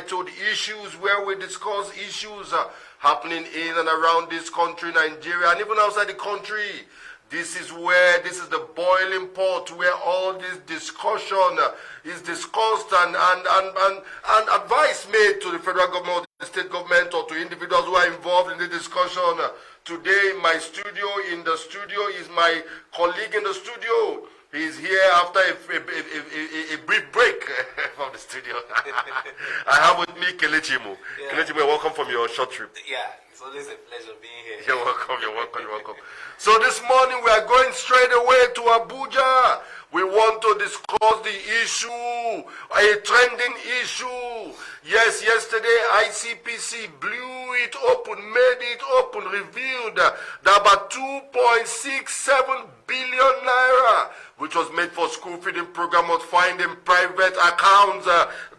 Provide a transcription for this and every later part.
entitled Issues, where we discuss issues happening in and around this country, Nigeria, and even outside the country. This is the boiling pot where all this discussion is discussed and advice made to the federal government, the state government, or to individuals who are involved in the discussion. Today, in the studio, is my colleague in the studio. He's here after a brief break from the studio. I have with me Kelechi. Yeah. Kelechi, welcome from your short trip. Yeah, it's always a pleasure being here. You're welcome. So this morning we are going straight away to Abuja. We want to discuss the issue, a trending issue. Yes, yesterday ICPC blew it open, made it open, revealed that about 2.67 billion naira, which was made for school feeding program, was found in private accounts.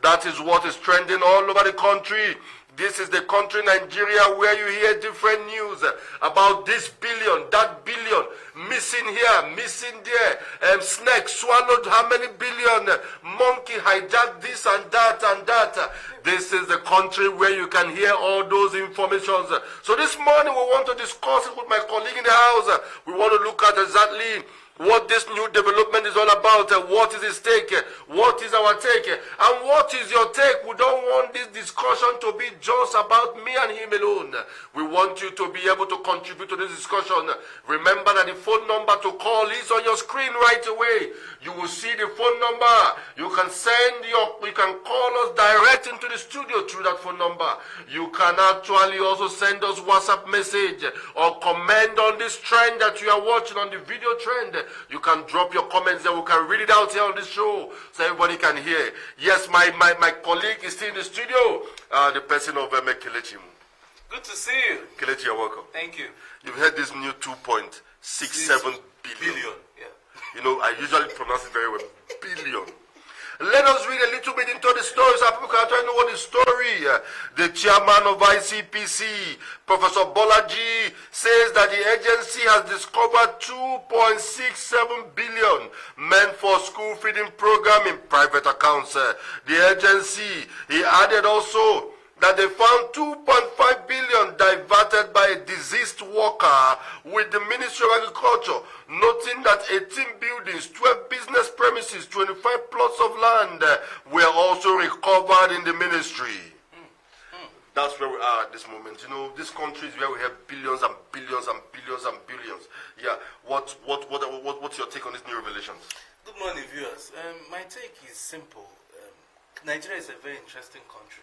That is what is trending all over the country. This is the country, Nigeria, where you hear different news about this billion, that billion, missing here, missing there. Snake swallowed how many billion? Monkey hijacked this and that and that. This is the country where you can hear all those informations. So this morning we want to discuss it with my colleague in the house. We want to look at exactly what this new development is all about, what is its take, what is our take, and what is your take. We don't want this discussion to be just about me and him alone. We want you to be able to contribute to this discussion. Remember that the phone number to call is on your screen right away. You will see the phone number. You can call us direct into the studio through that phone number. You can actually also send us WhatsApp message or comment on this trend that you are watching, on the video trend. You can drop your comments and we can read it out here on this show so everybody can hear. Yes, my colleague is still in the studio, the person of Kelechi. Good to see you. Kelechi, you're welcome. Thank you. You've heard this new 2.67 billion. Yeah. You know, I usually pronounce it very well. Billion. Let us read a little bit into the story so people can try to know what the story. The chairman of ICPC, Professor Bolaji, says that the agency has discovered 2.67 billion meant for school feeding program in private accounts. The agency, he added also that they found 2.5 billion diverted by a deceased worker with the Ministry of Agriculture, noting that 18 buildings, 12 business premises, 25 plots of land were also recovered in the ministry. That's where we are at this moment. You know, this country is where we have billions and billions and billions and billions. Yeah, what's your take on these new revelations? Good morning, viewers. My take is simple. Nigeria is a very interesting country.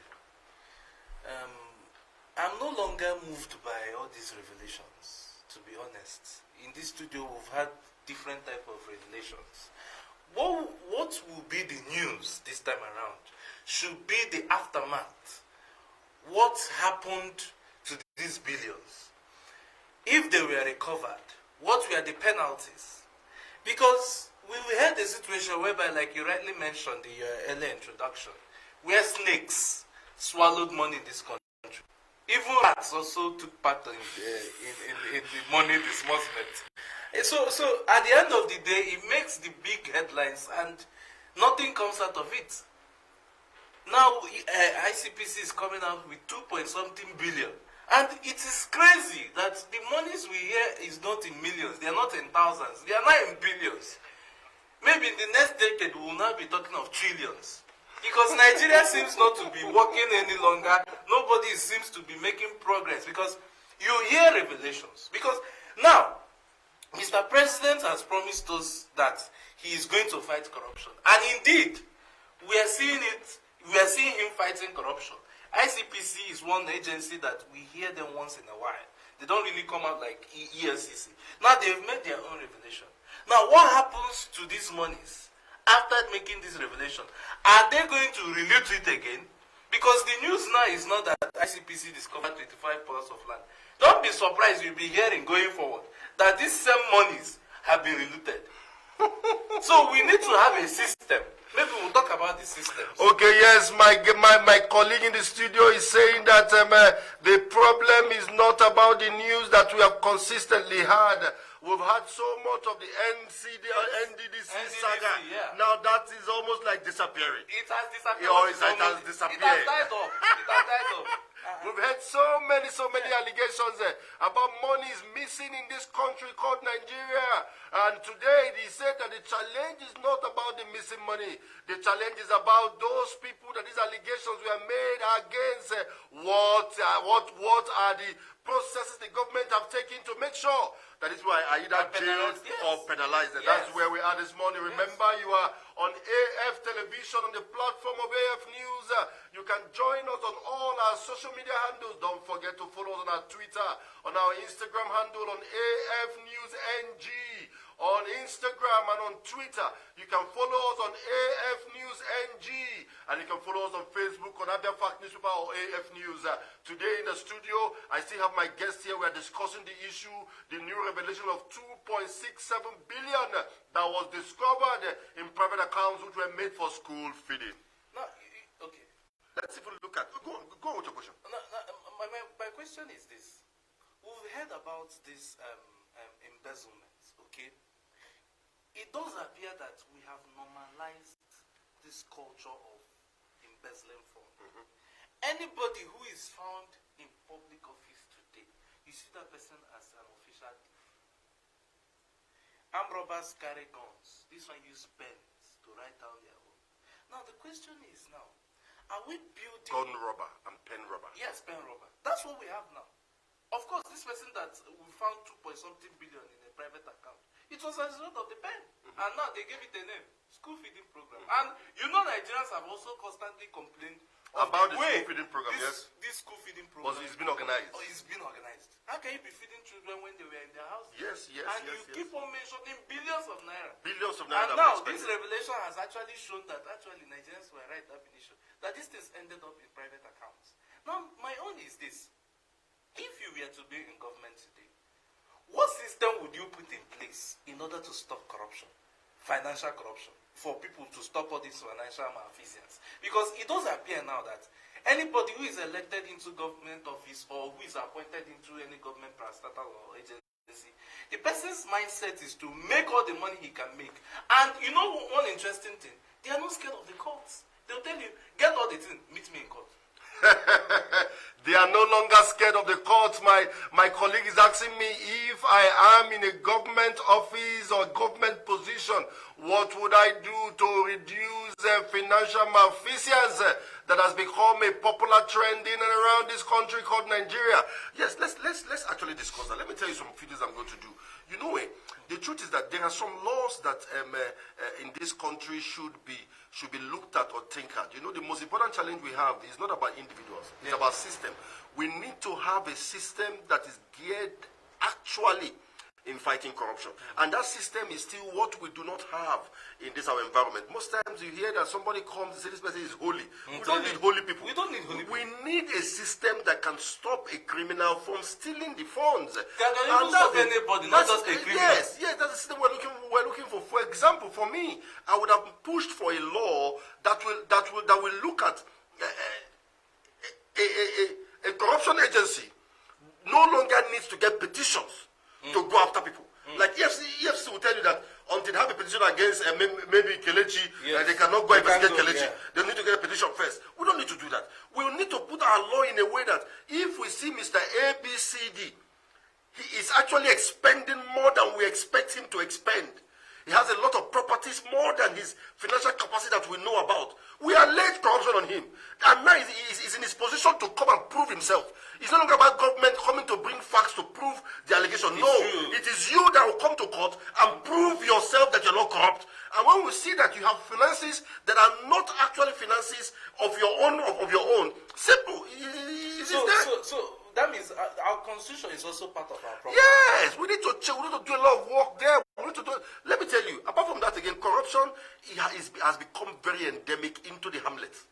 I'm no longer moved by all these revelations, to be honest. In this studio, we've had different type of revelations. What will be the news this time around should be the aftermath. What happened to these billions? If they were recovered, what were the penalties? Because we had a situation whereby, like you rightly mentioned in your earlier introduction, where snakes swallowed money in this country. Even rats also took part in the money disbursement. So at the end of the day, it makes the big headlines and nothing comes out of it. Now ICPC is coming out with 2.something billion, and it is crazy that the monies we hear is not in millions, they are not in thousands, they are not in billions. Maybe in the next decade we will now be talking of trillions. Because Nigeria seems not to be working any longer. Nobody seems to be making progress because you hear revelations. Because now, Mr. President has promised us that he is going to fight corruption. And indeed, we are seeing it. We are seeing him fighting corruption. ICPC is one agency that we hear them once in a while. They don't really come out like EFCC. Now they've made their own revelation. Now what happens to these monies? After making this revelation, are they going to release it again? Because the news now is not that ICPC discovered 25 plots of land. Don't be surprised, you'll be hearing going forward that these same monies have been reluted. So we need to have a system. Maybe we'll talk about the systems. Okay, yes, my colleague in the studio is saying that the problem is not about the news that we have consistently had. We've had so much of the NDDC saga. Yeah. Now that is almost like disappearing. It has disappeared. Or it has disappeared. It has died off. It has died off. We've had so many allegations about money is missing in this country called Nigeria. And today they said that the challenge is not about the missing money. The challenge is about those people that these allegations were made against. What are the processes the government have taken to make sure that is why are either jailed or penalized. Yes. That's where we are this morning. Remember, you are on AFTelevision on the platform of AF News. You can join us on all our social media handles. Don't forget to follow us on our Twitter, on our Instagram handle on AF News NG. On Instagram and on Twitter, you can follow us on AF News NG, and you can follow us on Facebook on Abia Fact Newspaper or AF News. Today in the studio, I still have my guest here. We are discussing the issue, the new revelation of 2.67 billion that was discovered in private accounts which were made for school feeding. No, okay. Let's even look at. Go on with your question. No, my question is this: we've heard about this embezzlement, okay? It does appear that we have normalized this culture of embezzling funds. Anybody who is found in public office today, you see that person as an official thief. Armed robbers carry guns. This one use pens to write down their own. Now the question is now, are we building... Gun robber and pen robber. Yes, pen robber. That's what we have now. Of course, this person that we found 2.something billion in a private account, it was as a result of the pen. And now they gave it a name, school feeding program. And you know Nigerians have also constantly complained about the school feeding program, this school feeding program. But it's been organized. Oh, it's been organized. How can you be feeding children when they were in their house? Yes. And you keep on mentioning billions of naira. Billions of naira. And now this revelation has actually shown that actually Nigerians were right definition. That these things ended up in private accounts. Now my own is this. If you were to be in government today, what system would you put in place in order to stop corruption, financial corruption, for people to stop all these financial malfeasance? Because it does appear now that anybody who is elected into government office or who is appointed into any government parastatal or agency, the person's mindset is to make all the money he can make. And you know one interesting thing? They are not scared of the courts. They'll tell you, get all the things, meet me in court. They are no longer scared of the courts. My colleague is asking me if I am in a government office or government position, what would I do to reduce financial malfeasance that has become a popular trend in and around this country called Nigeria? Yes, let's actually discuss that. Let me tell you some few things I'm going to do. You know, the truth is that there are some laws that in this country should be looked at or tinkered. You know, the most important challenge we have is not about individuals, it's about system. We need to have a system that is geared actually in fighting corruption. And that system is still what we do not have in this our environment. Most times you hear that somebody comes and says this person is holy. We don't need holy people. We don't need holy people. We need a system that can stop a criminal from stealing the funds. That can even stop anybody, not just a criminal. Yes, that's the system we're looking for. For example, for me, I would have pushed for a law that will look at a corruption agency no longer needs to get petitions to go after people. Like EFCC will tell you that until they have a petition against maybe Kelechi, they cannot go investigate Kelechi. They need to get a petition first. We don't need to do that. We need to put our law in a way that if we see Mr. ABCD, he is actually expending more than we expect him to expend. He has a lot of properties, more than his financial capacity that we know about. We allege corruption on him. And now he's in his position to come and prove himself. It's no longer about government coming to bring facts to prove the allegation. No, it is you that will come to court and prove yourself that you're not corrupt. And when we see that you have finances that are not actually finances of your own, simple. So that means our constitution is also part of our problem. Yes, we need to do a lot of work there. Let me tell you, apart from that again, corruption has become very endemic into the hamlets.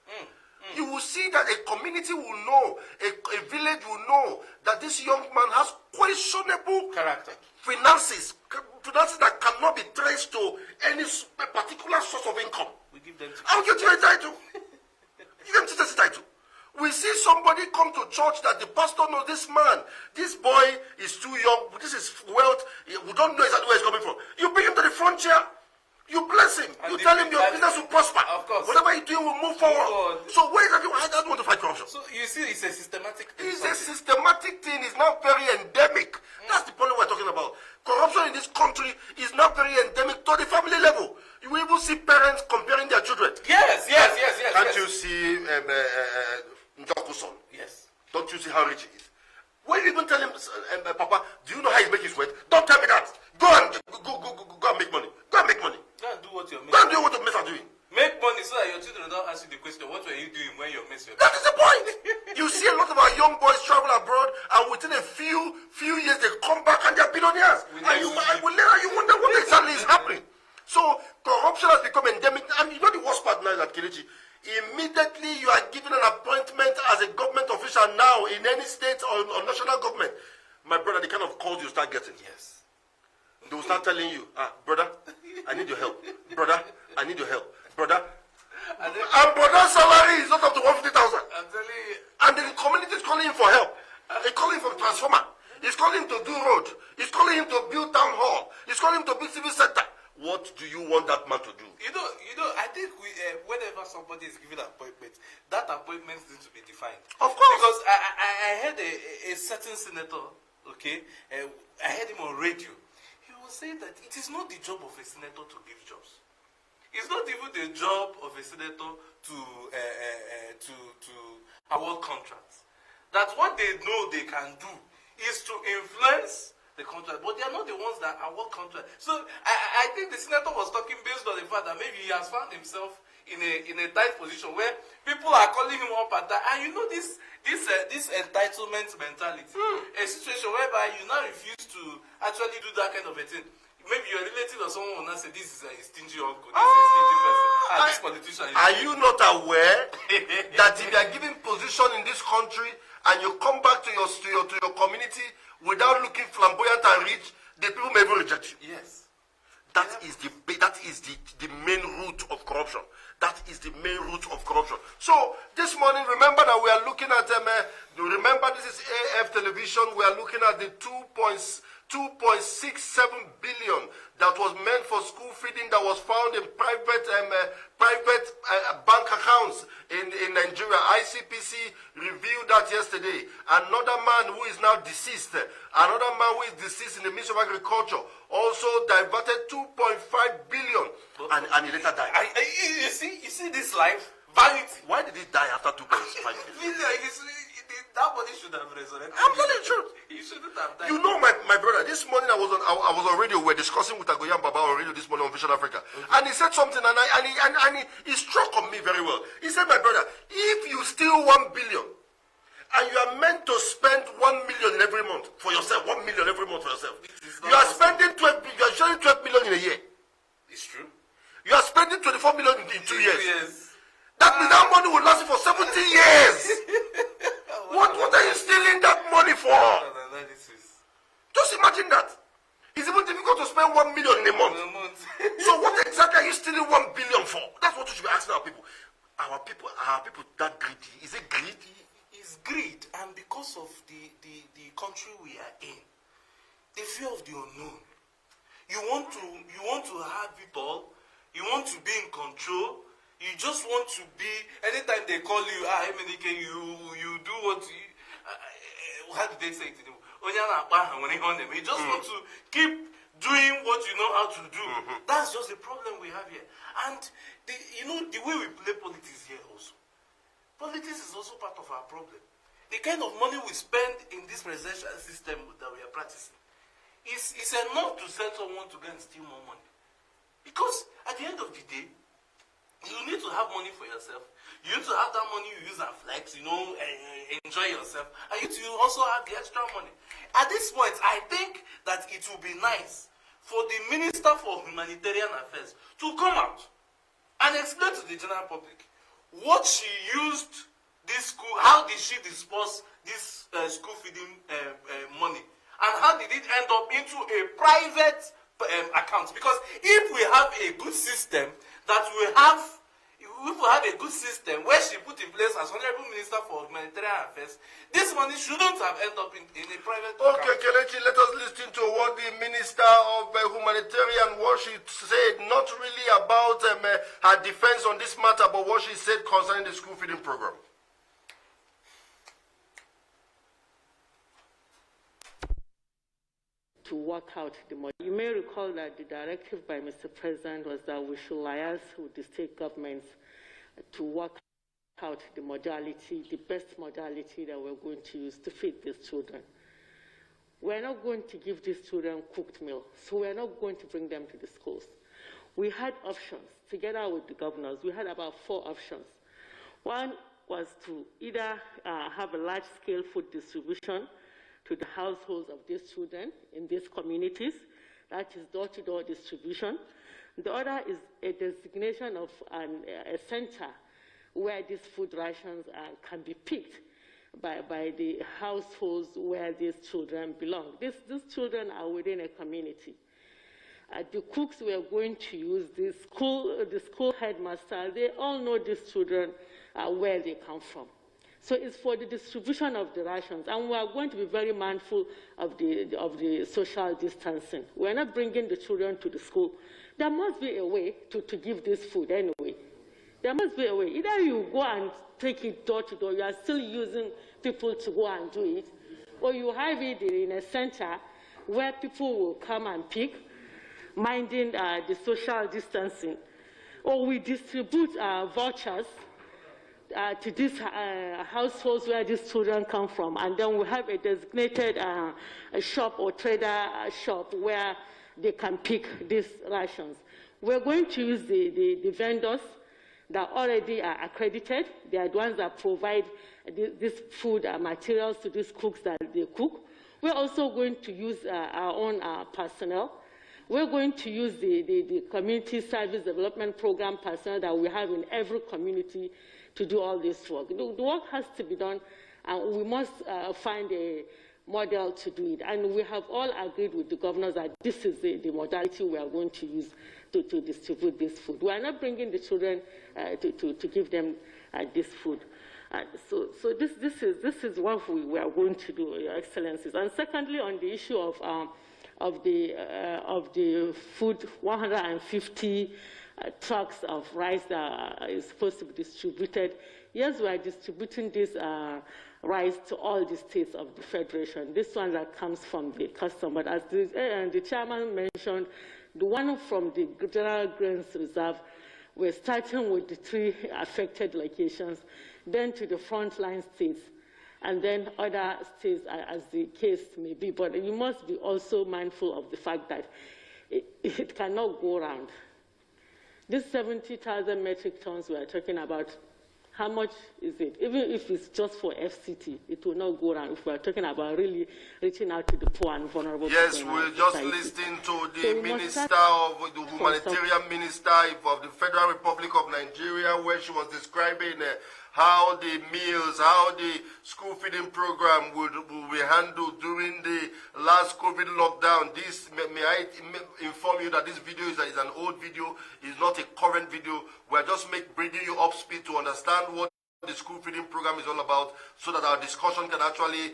You will see that a community will know, a village will know that this young man has questionable character, finances that cannot be traced to any particular source of income. We give them I'll give you a title. You give them a title. We see see somebody come to church that the pastor knows this man, this boy is too young, this is wealth, we don't know exactly where he's coming from. You bring him to the frontier, you bless him, And you tell him your business will prosper. Of course. Whatever you do will move forward. So where is that? I don't want to fight corruption. So you see, it's a systematic thing. It's a systematic thing. It's not very endemic. That's the problem we're talking about. Corruption in this country is not very endemic to the family level. You will even see parents comparing their children. Yes. Can't you see Njoku's son? Yes. Don't you see how rich he is? When you even tell him, Papa, do you know how he's making his wealth? Don't tell me that. Go and make money. Go and make money. Go and do what you're Go and do what your mates are doing. Make money so that your children don't ask you the question, what were you doing when your mates were? That is the point. You see a lot of our young boys travel abroad, and within a few years they come back and they're billionaires. And you wonder what exactly is happening. So corruption has become endemic. And you know the worst part now is that, Kelechi, immediately you are given an appointment as a government official now in any state or national government. My brother, the kind of calls you start getting. Yes. They will start telling you, brother, I need your help. Brother, I need your help. Brother. And brother's salary is not up to 150,000. I'm telling you. And the community is calling him for help. They're calling him for transformer. He's calling him to do road. He's calling him to build town hall. He's calling him to build civil center. What do you want that man to do? You know, I think whenever somebody is given an appointment, that appointment needs to be defined. Of course. Because I heard a certain senator, okay, I heard him on radio. He was saying that it is not the job of a senator to give jobs. It's not even the job of a senator to award contracts. That what they know they can do is to influence the contract, but they are not the ones that award contract. So I think the senator was talking based on the fact that maybe he has found himself in a tight position where people are calling him up at that, and you know this entitlement mentality, a situation whereby you now refuse to actually do that kind of a thing. Maybe your relative or someone will not say this is a stingy uncle, this is a stingy person, and this politician. Are you not aware that if you are given position in this country and you come back to your community without looking flamboyant and rich, the people may even reject you? Yes. That is the main root of corruption. That is the main root of corruption. So this morning, remember that we are looking at remember this is AFTelevision. We are looking at the 2.67 billion that was meant for school feeding that was found in private bank accounts in Nigeria. ICPC revealed that yesterday. Another man who is now deceased, in the Ministry of Agriculture, also diverted 2.5 billion and he later died. You see this life? Vanity. Why did he die after 2.5 billion? That body should have resurrected. I'm telling the truth. He shouldn't have died. You know, my brother, this morning I was on radio. We're discussing with Agoyam Baba on radio this morning on Vision Africa. Okay. And he said something and he struck on me very well. He said, my brother, if you steal 1 billion and you are meant to spend 1 million every month for yourself, 1 million every month for yourself, you are spending 12 million in a year. It's true. You are spending 24 million in 2 years. Yes. That means that money will last you for 70 years. What are you stealing that money for? Just imagine that. It's even difficult to spend 1 million in a month. So what exactly are you stealing 1 billion for? That's what you should be asking our people. Are people that greedy? Is it greed? It's greed, and because of the country we are in, the fear of the unknown. You want to have it all. You want to be in control. You just want to be, anytime they call you, MNK, you do what you, how do they say it? You just want to keep doing what you know how to do. That's just the problem we have here. And the way we play politics here also. Politics is also part of our problem. The kind of money we spend in this presidential system that we are practicing is enough to send someone to go and steal more money. Because at the end of the day, you need to have money for yourself. You need to have that money you use and flex, enjoy yourself. And you also have the extra money. At this point, I think that it would be nice for the Minister for Humanitarian Affairs to come out and explain to the general public what she used this school, how did she disperse this school feeding money, and how did it end up into a private account. Because if we have a good system that will have if we have a good system where she put in place as Honorable Minister for Humanitarian Affairs, this money shouldn't have ended up in a private account. Okay, Kelechi, let us listen to what the Minister of Humanitarian, what she said, not really about her defense on this matter, but what she said concerning the school feeding program. To work out the model. You may recall that the directive by Mr. President was that we should liaise with the state governments to work out the modality, the best modality that we're going to use to feed these children. We're not going to give these children cooked meal, so we're not going to bring them to the schools. We had options, together with the governors, we had about 4 options. One was to either have a large-scale food distribution to the households of these children in these communities, that is door-to-door distribution. The other is a designation of a center where these food rations can be picked by the households where these children belong. These children are within a community. The cooks we are going to use, the school headmaster, they all know these children where they come from. So it's for the distribution of the rations, and we are going to be very mindful of the social distancing. We're not bringing the children to the school. There must be a way to give this food anyway. There must be a way. Either you go and take it door to door, you are still using people to go and do it, or you have it in a center where people will come and pick, minding the social distancing. Or we distribute vouchers to these households where these children come from, and then we have a designated a shop or trader shop where they can pick these rations. We're going to use the vendors that already are accredited. They are the ones that provide this food materials to these cooks that they cook. We're also going to use our own personnel. We're going to use the community service development program personnel that we have in every community to do all this work. The work has to be done, and we must find a model to do it. And we have all agreed with the governors that this is the modality we are going to use to distribute this food. We are not bringing the children to give them this food. So this is what we are going to do, Your Excellencies. And secondly, on the issue of the food, 150 trucks of rice that is supposed to be distributed. Yes, we are distributing this rice to all the states of the Federation. This one that comes from the custom, but as the chairman mentioned, the one from the General Grains Reserve, we're starting with the 3 affected locations, then to the frontline states, and then other states as the case may be. But you must be also mindful of the fact that it cannot go around. This 70,000 metric tons we are talking about, how much is it? Even if it's just for FCT, it will not go around if we are talking about really reaching out to the poor and vulnerable people. Yes, we're just listening to the Minister of the Humanitarian Minister of the Federal Republic of Nigeria, where she was describing how the meals, how the school feeding program will be handled during the last COVID lockdown. This, may I inform you that this video is an old video, is not a current video. We're just bringing you up speed to understand what the school feeding program is all about, so that our discussion can actually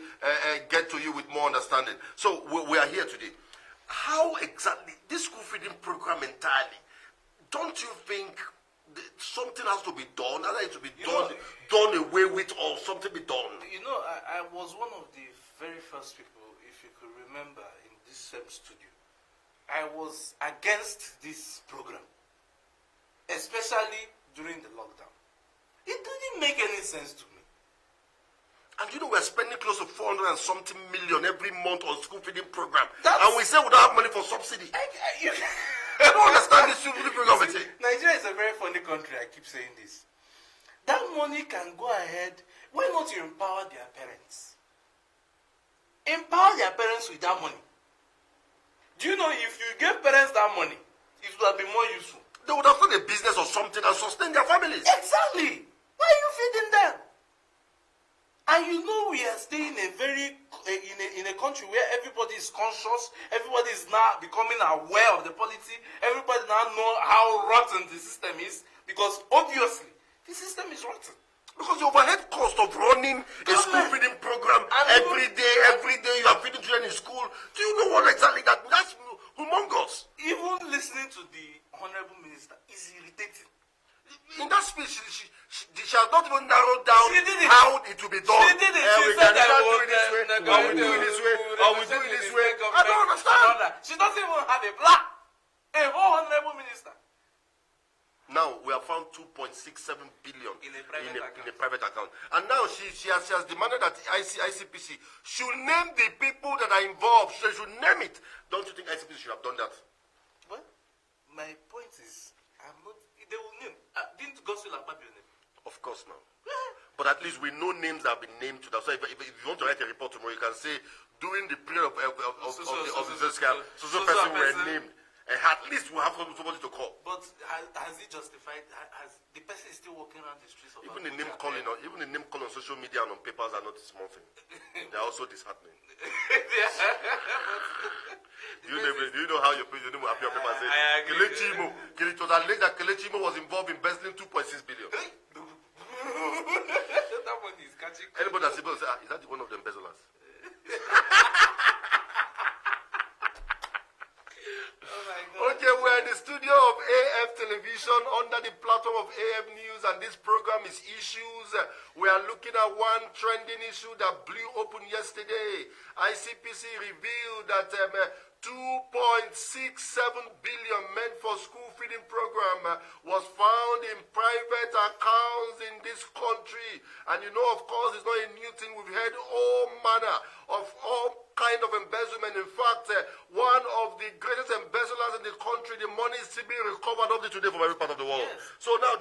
get to you with more understanding. So we are here today. How exactly, this school feeding program entirely, don't you think something has to be done, either it to be done away with or something be done? You know, I was one of the very first people, if you could remember, in this same studio. I was against this program, especially during the lockdown. It didn't make any sense to me. And you know, we're spending close to 400 and something million every month on school feeding program. And we say we don't have money for subsidy. I don't understand this school feeding program. Nigeria is a very funny country, I keep saying this. That money can go ahead. Why not you empower their parents? Empower their parents with that money. Do you know, if you give parents that money, it would have been more useful. They would have done a business or something and sustain their families. Exactly. Why are you feeding them? And you know, we are staying in a country where everybody is conscious, everybody is now becoming aware of the policy, everybody now knows how rotten the system is, Because obviously, the system is rotten. Because the overhead cost of running a school feeding program every day you are feeding children in school. Do you know what exactly that's humongous? Even listening to the Honorable Minister is irritating. In that speech, she has not even narrowed down She did it. how it will be done. She did it. She We said can that either do it this way, or we do it this way, or we do it this way. I don't understand. She doesn't even have a plan. A whole Honorable Minister. Now we have found 2.67 billion In a private account. and now she has demanded that ICPC should name the people that are involved. She should name it. Don't you think ICPC should have done that? Well, my point is, I'm not. They will name. Didn't Gospel have your name? Of course not. But at least we know names that have been named to that. So if you want to write a report tomorrow, you can say during the period of the person were named. And at least we have somebody to call. But has he justified? Has the person is still walking around the streets of Even the Abuja? name calling on social media and on papers are not a small thing. They are also disheartening. Do you know how your name will appear on paper? I agree. Kelechimo. It was alleged that Kelechimo was involved in embezzling 2.6 billion. That one is catching. Anybody that's able to say, is that one of the embezzlers? Okay, we're in the studio of AFTelevision under the platform of AF News, and this program is Issues. We are looking at one trending issue that blew open yesterday. ICPC revealed that 2.67 billion meant for school feeding program was found in private accounts in this country. And you know, of course, it's not a new thing. We've heard all manner of all kind of embezzlement. In fact, one of the greatest embezzlers in the country, the money is still being recovered up to today from every part of the world. Yes. So now,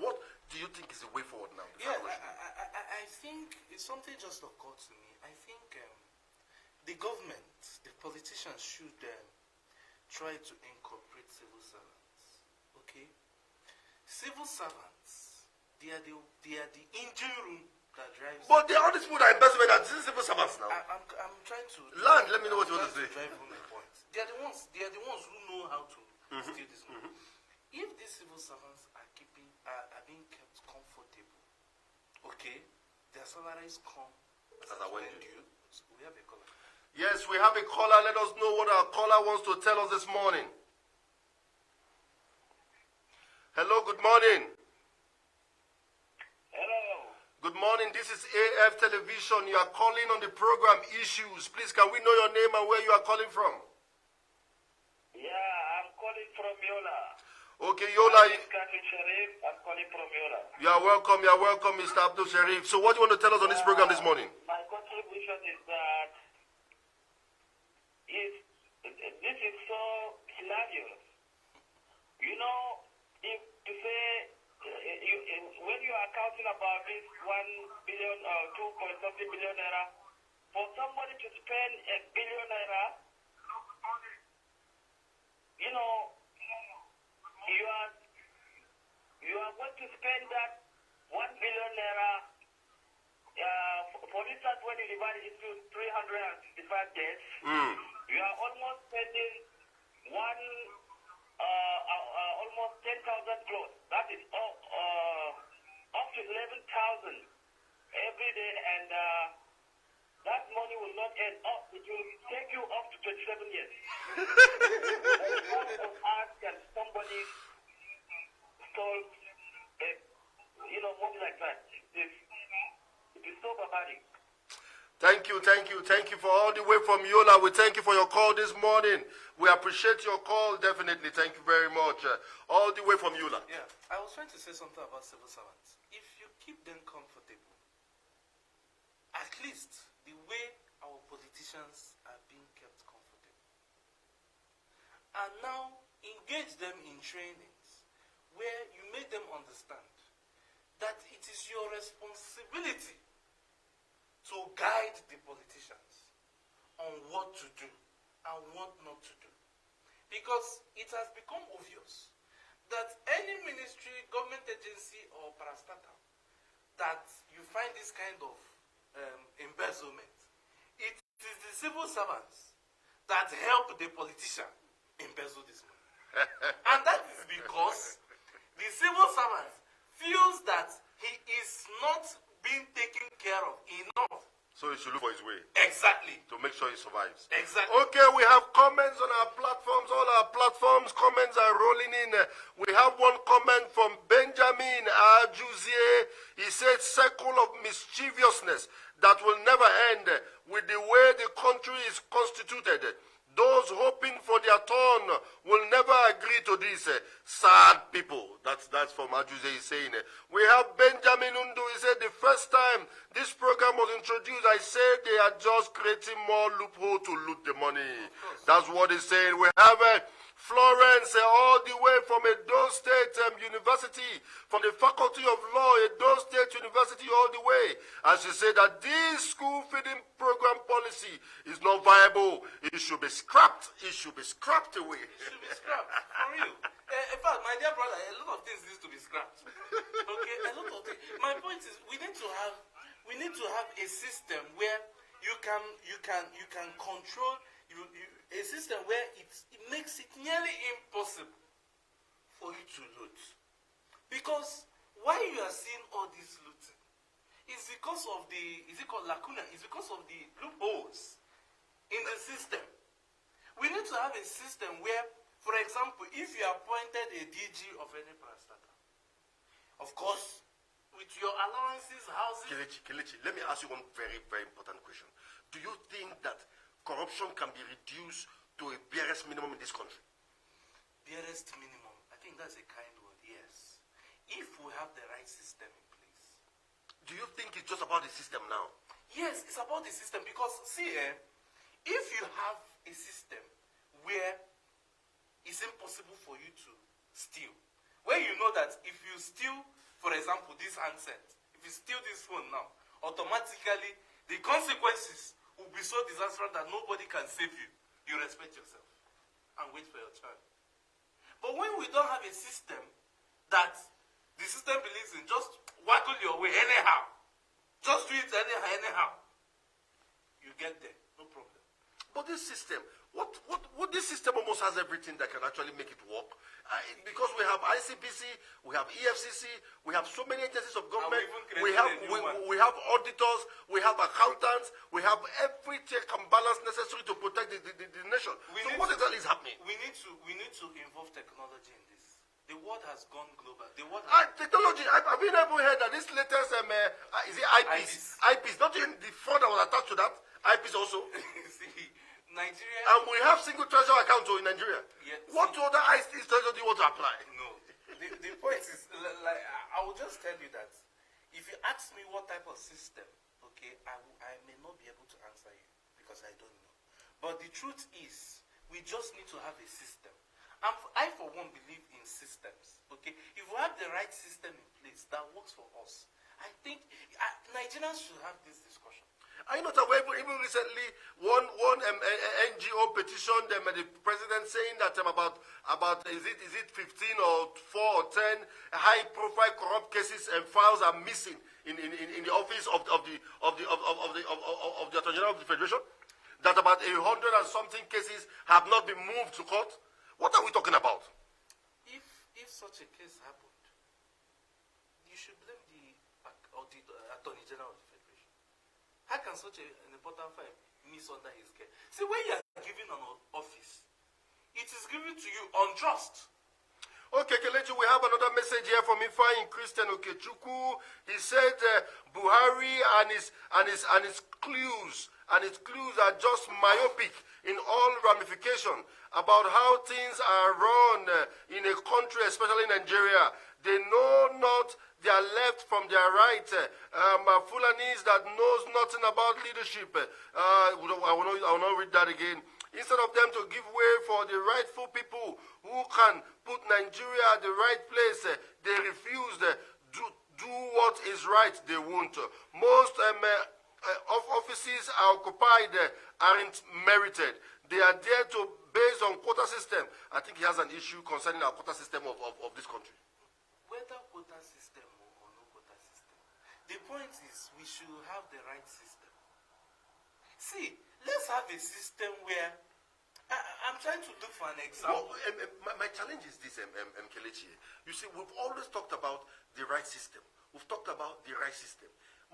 what do you think is the way forward now? Yeah, I think it's something just occurred to me. I think the government, the politicians should try to incorporate civil servants. Okay? Civil servants, they are the engine room that drives. But there are all these people that embezzlement and civil servants now. I'm trying to Land, let me know what you want to say. drive home the point. They are the ones who know how to steal this money. If these civil servants are being kept comfortable, okay, their salaries come as when due. So we have a caller. Yes, we have a caller. Let us know what our caller wants to tell us this morning. Hello, good morning. Hello. Good morning. This is AFTelevision. You are calling on the program Issues. Please, can we know your name and where you are calling from? Yeah, I'm calling from Yola. Okay, Yola. Captain Sharif, I'm calling from Yola. You are welcome, Mr. Abdul Sharif. So what do you want to tell us on this program this morning? My contribution is that this is so hilarious. You know, if to say, when you are counting about this 1 billion or 2.something billion naira, for somebody to spend $1 billion naira, you know, you are going to spend that 1 billion naira. For instance, when you divide it into 365 days, you are almost spending almost 10,000 clothes. That is up to 11,000 every day, and that money will not end up. It will take you up to 27 years. How on earth can somebody solve money like that? It is so barbaric. Thank you for all the way from Yola. We thank you for your call this morning. We appreciate your call, definitely. Thank you very much. All the way from Yola. Yeah, I was trying to say something about civil servants. If you keep them comfortable, at least the way our politicians are being kept comfortable, and now engage them in trainings where you make them understand that it is your responsibility to guide the politicians on what to do and what not to do. Because it has become obvious that any ministry, government agency or parastatal that you find this kind of embezzlement, it is the civil servants that help the politician embezzle this money. And that is because the civil servant feels that he is not being taken care of enough. So he should look for his way Exactly. to make sure he survives. Exactly. Okay, we have comments on our platforms. All our platforms, comments are rolling in. We have one comment from Benjamin Ajuzie. He said, circle of mischievousness that will never end with the way the country is constituted. Those hoping for their turn will never agree to this. Sad people. That's from Ajuze is saying. We have Benjamin Undu. He said the first time this program was introduced, I said they are just creating more loophole to loot the money. That's what he's saying. We have Florence all the way from Edo State University, from the Faculty of Law, Edo State University all the way. And she said that this school feeding program policy is not viable. It should be scrapped. It should be scrapped away. It should be scrapped, for real. In fact, my dear brother, a lot of things need to be scrapped. Okay, a lot of things. My point is, we need to have a system where you can control a system where it makes it nearly impossible for you to loot. Because why you are seeing all this looting is because of the, is it called lacuna? It's because of the loopholes in the system. We need to have a system where, for example, if you appointed a DG of any parastatal, of course, with your allowances, housing... Kelechi, let me ask you one very, very important question. Do you think that corruption can be reduced to a barest minimum in this country? Barest minimum, I think that's a kind word, yes. If we have the right system in place. Do you think it's just about the system now? Yes, it's about the system because, see, if you have a system where it's impossible for you to steal, where you know that if you steal, for example, this handset, if you steal this phone now, automatically the consequences will be so disastrous that nobody can save you. You respect yourself and wait for your turn. But when we don't have a system that the system believes in, just waggle your way anyhow, just do it anyhow, you get there, no problem. But this system, what this system almost has everything that can actually make it work. Because we have ICPC, we have EFCC, we have so many agencies of government, we have auditors, we have accountants, we have every check and balance necessary to protect the nation. So what exactly is happening? We need to involve technology in this. The world has gone global. Technology, have you ever heard that this latest, is it IPs? IPs, not even the fraud that was attached to that, IPs also. See, Nigeria... And we have single treasure accounts in Nigeria. Yeah, what other ICT treasure do you want to apply? No. The point is, like, I will just tell you that if you ask me what type of system, okay, I may not be able to answer you because I don't know. But the truth is, we just need to have a system. And I, for one, believe in systems, okay? If we have the right system in place that works for us, I think Nigerians should have this discussion. I know that even recently, one NGO petitioned the president saying that about is it 15 or 4 or 10 high-profile corrupt cases and files are missing in the office of the Attorney General of the Federation. That about 100 and something cases have not been moved to court. What are we talking about? If such a case happened, you should blame the Attorney General of the Federation. How can such an important file miss under his care? See, when you are given an office, it is given to you on trust. Okay, Kelechi, we have another message here from Ifeanyi Christian Okechukwu. He said Buhari and his clues are just myopic in all ramifications about how things are run in a country, especially Nigeria. They know not their left from their right. Fulanis that knows nothing about leadership. I will not read that again. Instead of them to give way for the rightful people who can put Nigeria at the right place, they refuse to do what is right. They won't. Most offices are occupied aren't merited. They are there to based on quota system. I think he has an issue concerning our quota system of this country. Whether quota system or no quota system, the point is we should have the right system. See, let's have a system where, I'm trying to look for an example. My challenge is this, Kelechi. You see, we've always talked about the right system. We've talked about the right system.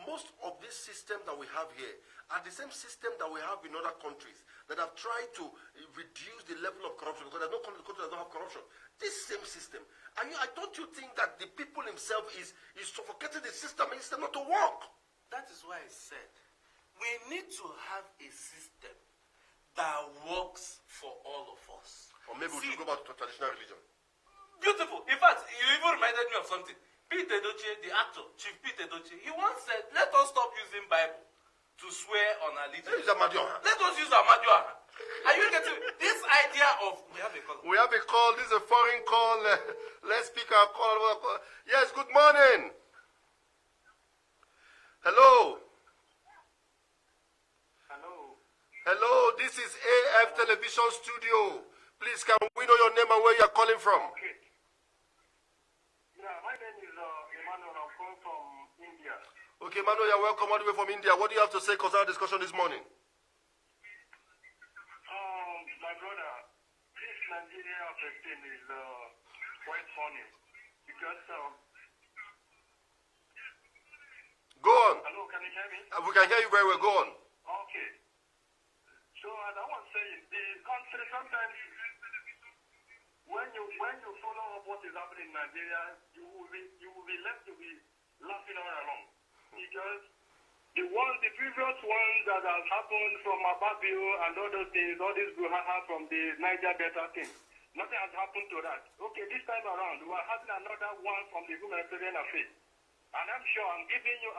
Most of this system that we have here are the same system that we have in other countries that have tried to reduce the level of corruption, because there's no country that don't have corruption. This same system. Don't you think that the people himself is suffocating the system and it's not to work? That is why I said we need to have a system that works for all of us. Or maybe we should go back to traditional religion. Beautiful. In fact, you even reminded me of something. Pete Edochie, the actor, Chief Pete Edochie, he once said, let us stop using Bible to swear on allegiance. Let us use Amadioha. Are you getting this idea of... We have a call. We have a call. This is a foreign call. Let's pick our call. Yes, good morning. Hello. Hello. Hello, this is AFTelevision studio. Please, can we know your name and where you are calling from? Okay. Yeah, my name is Emmanuel. I'm calling from India. Okay, Manu, you're welcome all the way from India. What do you have to say concerning our discussion this morning? My brother, this Nigeria thing is quite funny because Go on. hello, can you hear me? We can hear you very well. Go on. Okay. So as I was saying, the country sometimes when you follow up what is happening in Nigeria, you will be left to be laughing all along. Because the previous ones that have happened from Ababio and all those things, all this brouhaha from the Niger Delta thing, nothing has happened to that. Okay, this time around, we are having another one from the humanitarian affairs. And I'm sure I'm giving you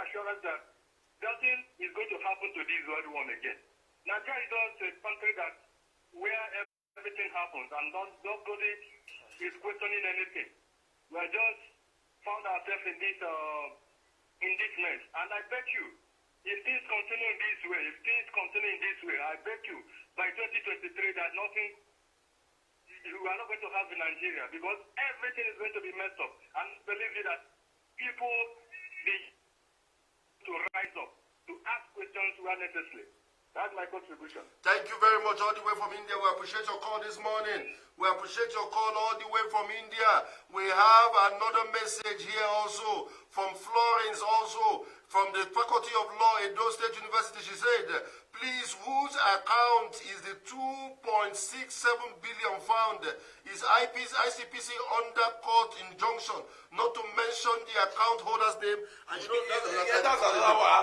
assurance that nothing is going to happen to this world one again. Nigeria is also a country that where everything happens and nobody is questioning anything. We are just found ourselves in this mess. And I bet you, if things continue in this way, I bet you by 2023 that nothing we are not going to have in Nigeria, because everything is going to be messed up. And believe me that people need to rise up, to ask questions where necessary. That's my contribution. Thank you very much all the way from India. We appreciate your call this morning. We appreciate your call all the way from India. We have another message here also from Florence, also from the Faculty of Law, Edo State University. She said, please, whose account is the 2.67 billion found? Is ICPC under court injunction not to mention the account holder's name? And you know,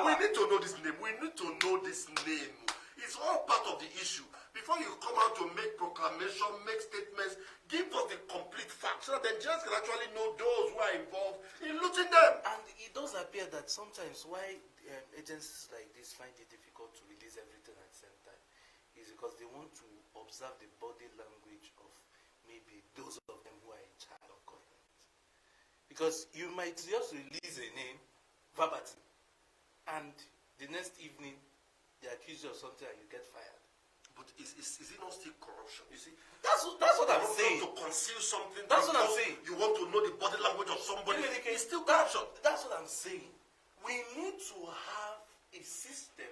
we need to know this name. We need to know this name. It's all part of the issue. Before you come out to make proclamation, make statements, give us the complete facts so that the Nigerians can actually know those who are involved in looting them. And it does appear that sometimes why agencies like this find it difficult to release everything at the same time is because they want to observe the body language of maybe those of them who are in charge of government. Because you might just release a name verbatim, and the next evening they accuse you of something and you get fired. But is it not still corruption? You see, that's what I'm saying. To conceal something. That's what I'm saying. You want to know the body language of somebody. It's still corruption. That's what I'm saying. We need to have a system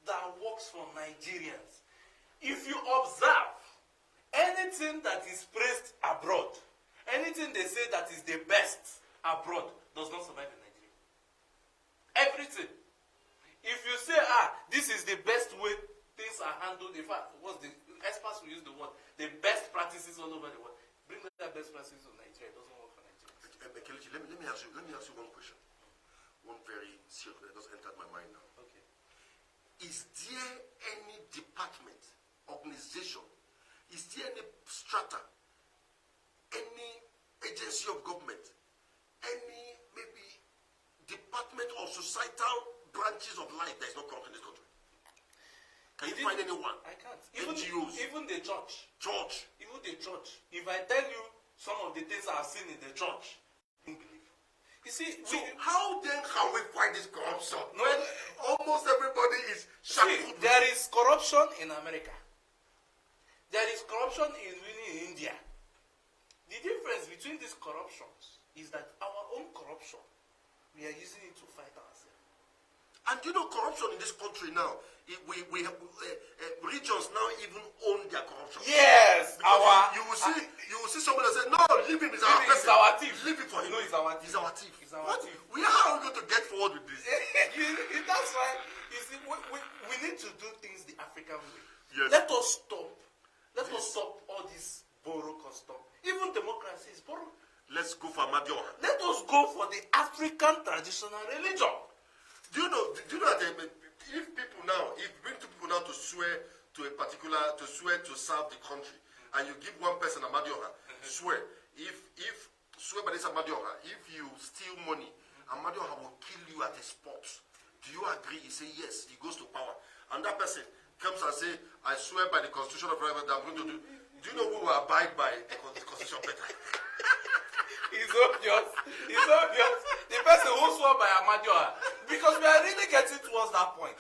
that works for Nigerians. If you observe anything that is praised abroad, anything they say that is the best abroad does not survive in Nigeria. Everything. If you say, this is the best way things are handled, in fact, what's the experts will use the word, the best practices all over the world. Bring that best practices to Nigeria. It doesn't work for Nigeria. Kelechi, let me ask you one question. One very serious that just entered my mind now. Okay. Is there any department, organization, is there any strata, any agency of government, any maybe department or societal branches of life that is not corrupt in this country? Can you find anyone? I can't. NGOs. Even the church. Church. Even the church. If I tell you some of the things I've seen in the church, you don't believe. You see, so how then can we fight this corruption? No, when almost everybody is shackled. There is corruption in America. There is corruption in India. The difference between these corruptions is that our own corruption, we are using it to fight ourselves. And you know, corruption in this country now, we have, regions now even own their corruption. Yes, Because you will see somebody that say, no, leave him, he's our person. our thief. Leave it for him. No, he's our thief. He's our thief. He's our What? thief. How are we going to get forward with this? That's why, you see, we need to do things the African way. Yes. Let us stop all this borrow custom. Even democracy is borrow. Let's go for Amadioha. Let us go for the African traditional religion. Do you know that if bring two people now to swear to to serve the country, and you give one person Amadioha, swear, if swear by this Amadioha, if you steal money, Amadioha will kill you at the spot. Do you agree? He say yes, he goes to power. And that person comes and say, I swear by the constitution of Ireland that I'm going to do. Do you know who will abide by the constitution better? It's obvious. It's obvious. The person who swore by Amadioha. Because we are really getting towards that point.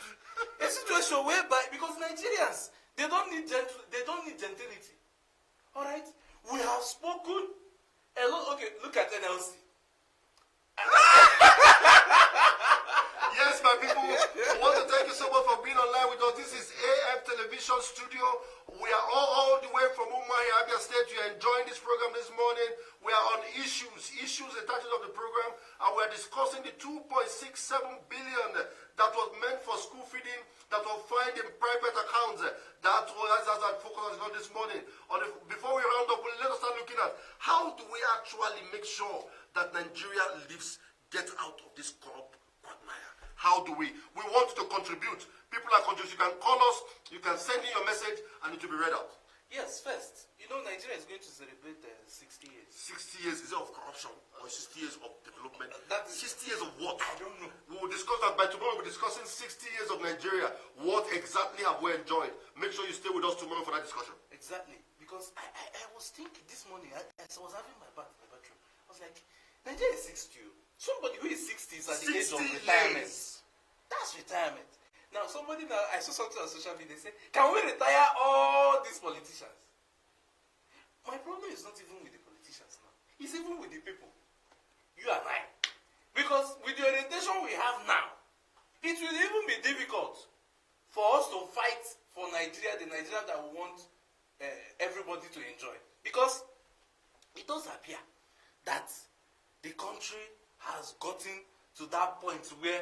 A situation whereby, because Nigerians, they don't need gentility. Alright? We have spoken a lot. Okay, look at NLC. Yes, my people, we want to thank you so much for being online with us. This is AFTelevision Studio. We are all the way from Umuahia, Abia State. You are enjoying this program this morning. We are on issues, the title of the program, and we are discussing the 2.67 billion that was meant for school feeding, that was found in private accounts. That's our focus on this morning. Before we round up, let us start looking at how do we actually make sure that Nigeria get out of this corrupt quagmire. How do we? We want to contribute. People are contributing. You can call us, you can send in your message, and it will be read out. Yes, first, you know, Nigeria is going to celebrate 60 years. 60 years, is it of corruption or 60 years of development? That is, 60 years of what? I don't know. We will discuss that. By tomorrow, we'll be discussing 60 years of Nigeria. What exactly have we enjoyed? Make sure you stay with us tomorrow for that discussion. Exactly. Because I was thinking this morning, as I was having my bath in the bathroom, I was like, Nigeria is 60. Somebody who is 60 is at the age of retirement. That's retirement. Now, I saw something on social media, they say, can we retire all these politicians? My problem is not even with the politicians now. It's even with the people. You and I. Because with the orientation we have now, it will even be difficult for us to fight for Nigeria, the Nigeria that we want everybody to enjoy. Because it does appear that the country has gotten to that point where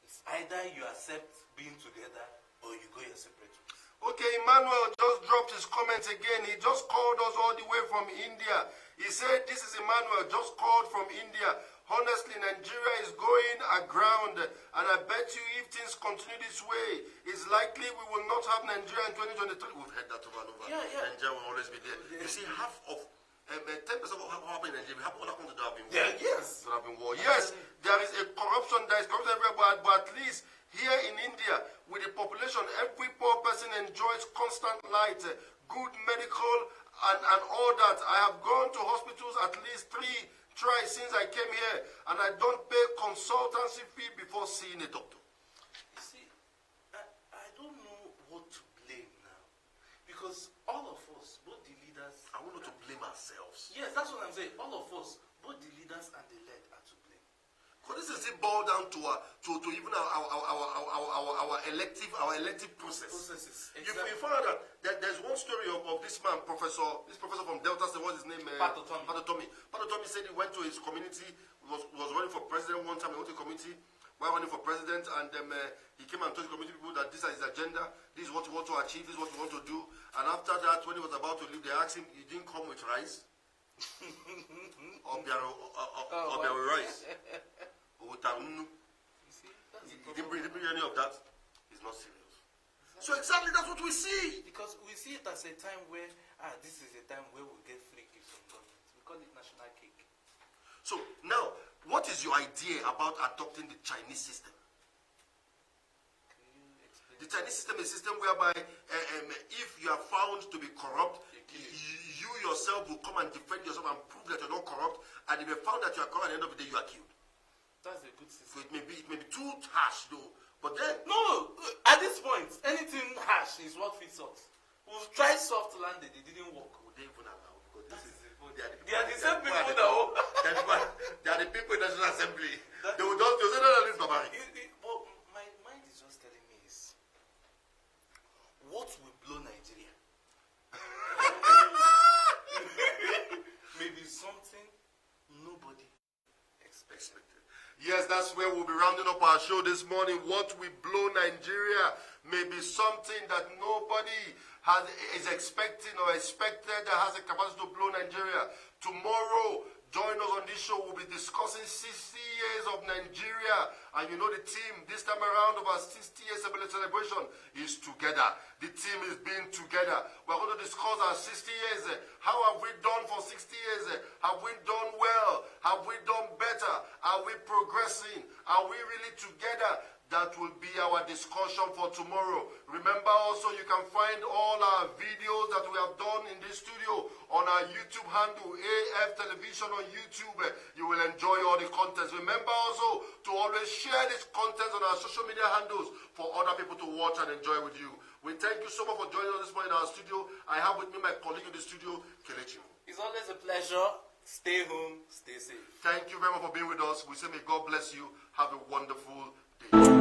it's either you accept being together or you go your separate ways. Okay, Emmanuel just dropped his comments again. He just called us all the way from India. He said, this is Emmanuel, just called from India. Honestly, Nigeria is going aground, and I bet you if things continue this way, it's likely we will not have Nigeria in 2023. We've heard that over and over. Yeah. Nigeria will always be there. You see, half of 10% of what happened in Nigeria, half of what happened to there have been war. Yes. There have been war. Yes, there is a corruption, there is corruption everywhere, but at least here in India, with the population, every poor person enjoys constant light, good medical, and all that. I have gone to hospitals at least 3 tries since I came here, and I don't pay consultancy fee before seeing a doctor. You see, I don't know what to blame now. Because all of us, both the leaders... I want to blame ourselves. Yes, that's what I'm saying. All of us, both the leaders and the led, are to blame. Because this is it boiled down to even our elective process. Processes. You Exactly. found out that there's one story of this man, professor from Delta State. What's his name? Patotomi. Patotomi said he went to his community, was running for president one time. He went to the community while running for president, and he came and told the community people that this is his agenda, this is what he want to achieve, this is what he want to do. And after that, when he was about to leave, they asked him, he didn't come with rice. or rice. Or with he didn't bring any of that. He's not serious. Exactly. So exactly that's what we see. Because we see it as a time where, this is a time where we get free gifts from government. We call it national cake. So now, what is your idea about adopting the Chinese system? Can you explain? The Chinese system is a system whereby if you are found to be corrupt, you yourself will come and defend yourself and prove that you're not corrupt. And if you're found that you are corrupt, at the end of the day, you are killed. That's a good system. So it may be too harsh though. But then No, at this point, anything harsh is what fits us. We've tried soft landing, it didn't work. would they even allow? Because this is They are the same people that they are the people in the National Assembly. They will say, no, this barbaric. But expected. Yes, that's where we'll be rounding up our show this morning. What will blow Nigeria may be something that nobody is expecting or expected that has a capacity to blow Nigeria. Tomorrow, join us on this show. We'll be discussing 60 years of Nigeria. And you know the team, this time around of our 60 years celebration is together. The team is being together. We're going to discuss our 60 years. How have we done for 60 years? Have we done well? Have we done better? Are we progressing? Are we really together? That will be our discussion for tomorrow. Remember also, you can find all our videos that we have done in this studio on our YouTube handle, AFTelevision on YouTube. You will enjoy all the contents. Remember also to always share this content on our social media handles for other people to watch and enjoy with you. We thank you so much for joining us this morning in our studio. I have with me my colleague in the studio, Kelechi. It's always a pleasure. Stay home, stay safe. Thank you very much for being with us. We say may God bless you. Have a wonderful day.